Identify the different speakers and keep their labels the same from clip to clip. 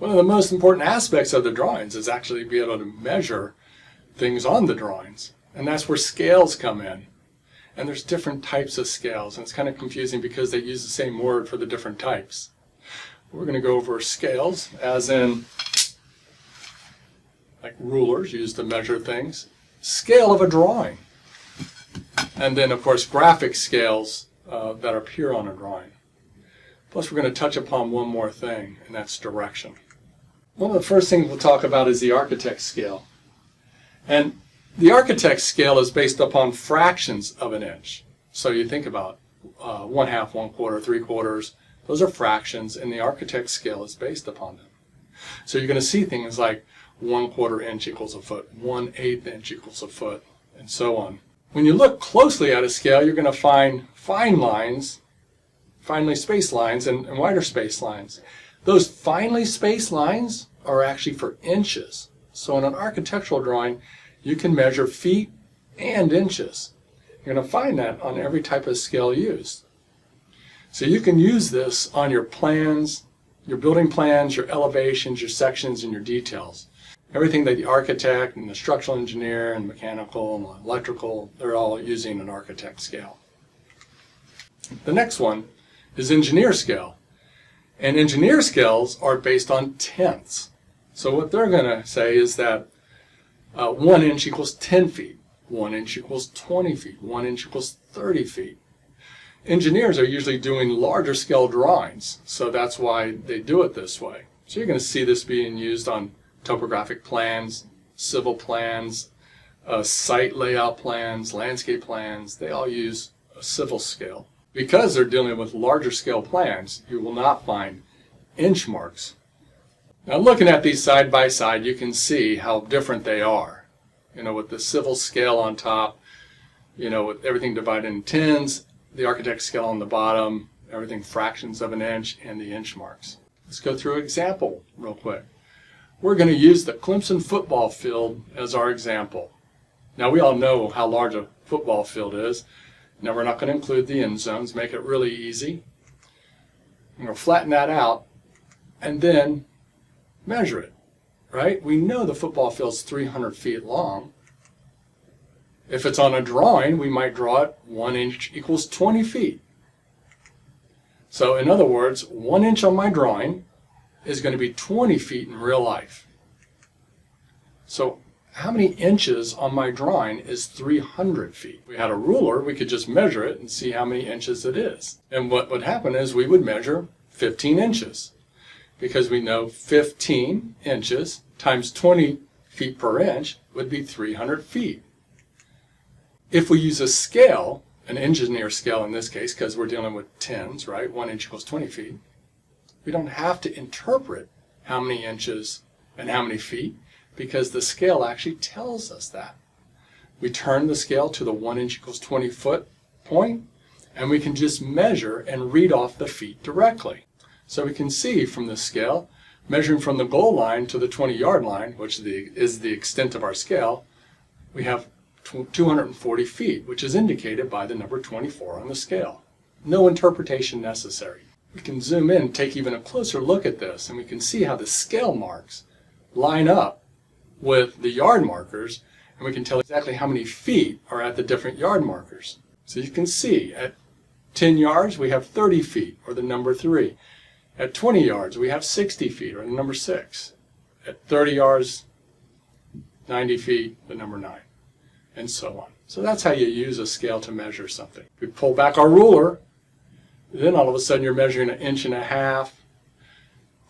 Speaker 1: One of the most important aspects of the drawings is actually be able to measure things on the drawings. And that's where scales come in. And there's different types of scales, and it's kind of confusing because they use the same word for the different types. We're going to go over scales, as in like rulers used to measure things. Scale of a drawing. And then, of course, graphic scales that appear on a drawing. Plus, we're going to touch upon one more thing, and that's direction. One of the first things we'll talk about is the architect's scale. And the architect's scale is based upon fractions of an inch. So you think about 1/2, 1/4, 3/4. Those are fractions, and the architect's scale is based upon them. So you're going to see things like 1/4 inch equals a foot, 1/8 inch equals a foot, and so on. When you look closely at a scale, you're going to find fine lines, finely spaced lines, and wider spaced lines. Those finely spaced lines are actually for inches. So in an architectural drawing, you can measure feet and inches. You're going to find that on every type of scale used. So you can use this on your plans, your building plans, your elevations, your sections, and your details. Everything that the architect and the structural engineer and mechanical and electrical, they're all using an architect scale. The next one is engineer scale. And engineer scales are based on tenths. So what they're going to say is that 1 inch equals 10 feet, 1 inch equals 20 feet, 1 inch equals 30 feet. Engineers are usually doing larger scale drawings, so that's why they do it this way. So you're going to see this being used on topographic plans, civil plans, site layout plans, landscape plans. They all use a civil scale. Because they're dealing with larger scale plans, you will not find inch marks. Now looking at these side by side, you can see how different they are. You know, with the civil scale on top, you know, with everything divided in tens, the architect scale on the bottom, everything fractions of an inch, and the inch marks. Let's go through an example real quick. We're going to use the Clemson football field as our example. Now we all know how large a football field is. Now we're not going to include the end zones, make it really easy. I'm going to flatten that out and then measure it, right? We know the football field's 300 feet long. If it's on a drawing, we might draw it 1 inch equals 20 feet. So in other words, 1 inch on my drawing is going to be 20 feet in real life. So how many inches on my drawing is 300 feet? If we had a ruler, we could just measure it and see how many inches it is. And what would happen is we would measure 15 inches because we know 15 inches times 20 feet per inch would be 300 feet. If we use a scale, an engineer scale in this case, because we're dealing with tens, right? 1 inch equals 20 feet. We don't have to interpret how many inches and how many feet because the scale actually tells us that. We turn the scale to the 1 inch equals 20 foot point, and we can just measure and read off the feet directly. So we can see from the scale, measuring from the goal line to the 20-yard line, which is the extent of our scale, we have 240 feet, which is indicated by the number 24 on the scale. No interpretation necessary. We can zoom in and take even a closer look at this, and we can see how the scale marks line up with the yard markers, and we can tell exactly how many feet are at the different yard markers. So you can see at 10 yards we have 30 feet, or the number 3. At 20 yards we have 60 feet, or the number 6. At 30 yards, 90 feet, the number 9, and so on. So that's how you use a scale to measure something. We pull back our ruler, then all of a sudden you're measuring 1.5 inches,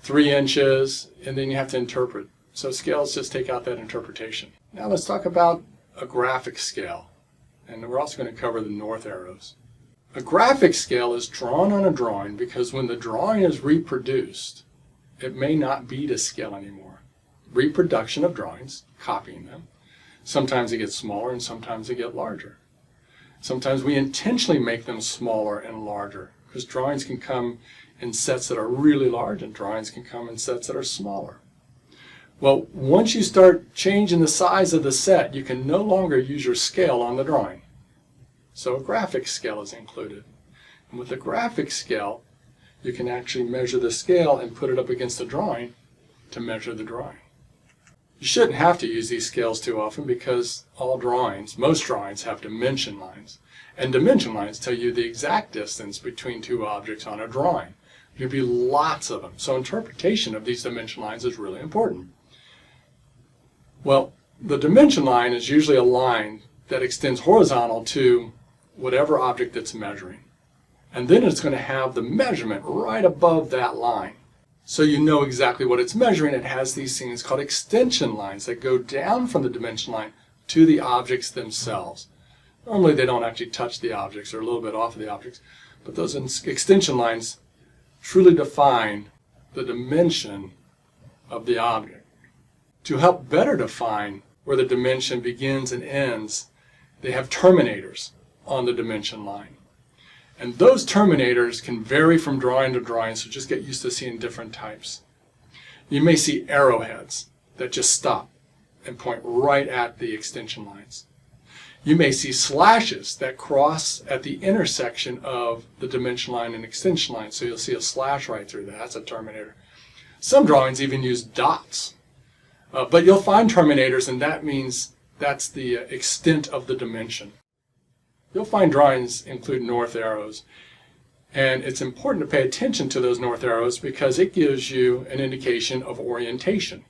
Speaker 1: 3 inches, and then you have to interpret. So scales just take out that interpretation. Now let's talk about a graphic scale. And we're also going to cover the north arrows. A graphic scale is drawn on a drawing because when the drawing is reproduced, it may not be to scale anymore. Reproduction of drawings, copying them. Sometimes they get smaller and sometimes they get larger. Sometimes we intentionally make them smaller and larger because drawings can come in sets that are really large and drawings can come in sets that are smaller. Well, once you start changing the size of the set, you can no longer use your scale on the drawing. So a graphic scale is included. And with a graphic scale, you can actually measure the scale and put it up against the drawing to measure the drawing. You shouldn't have to use these scales too often because all drawings, most drawings, have dimension lines. And dimension lines tell you the exact distance between two objects on a drawing. There'll be lots of them. So interpretation of these dimension lines is really important. Well, the dimension line is usually a line that extends horizontal to whatever object it's measuring. And then it's going to have the measurement right above that line. So you know exactly what it's measuring. It has these things called extension lines that go down from the dimension line to the objects themselves. Normally they don't actually touch the objects, or a little bit off of the objects, but those extension lines truly define the dimension of the object. To help better define where the dimension begins and ends, they have terminators on the dimension line. And those terminators can vary from drawing to drawing, so just get used to seeing different types. You may see arrowheads that just stop and point right at the extension lines. You may see slashes that cross at the intersection of the dimension line and extension line, so you'll see a slash right through that. That's a terminator. Some drawings even use dots. But you'll find terminators, and that means that's the extent of the dimension. You'll find drawings include north arrows, and it's important to pay attention to those north arrows because it gives you an indication of orientation.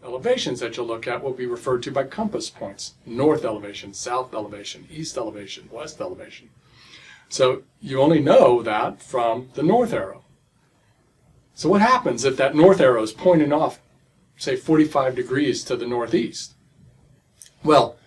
Speaker 1: Elevations that you'll look at will be referred to by compass points: north elevation, south elevation, east elevation, west elevation. So you only know that from the north arrow. So what happens if that north arrow is pointing off, say, 45 degrees to the northeast? Well,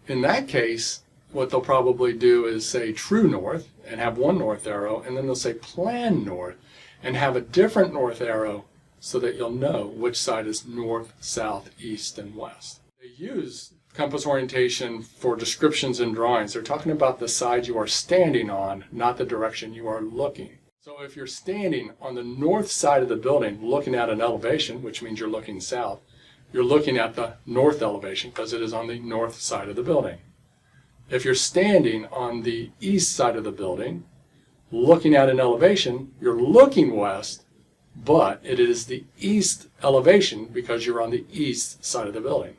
Speaker 1: in that case, what they'll probably do is say true north and have one north arrow, and then they'll say plan north and have a different north arrow so that you'll know which side is north, south, east, and west. They use compass orientation for descriptions in drawings. They're talking about the side you are standing on, not the direction you are looking. So if you're standing on the north side of the building looking at an elevation, which means you're looking south, you're looking at the north elevation because it is on the north side of the building. If you're standing on the east side of the building looking at an elevation, you're looking west, but it is the east elevation because you're on the east side of the building.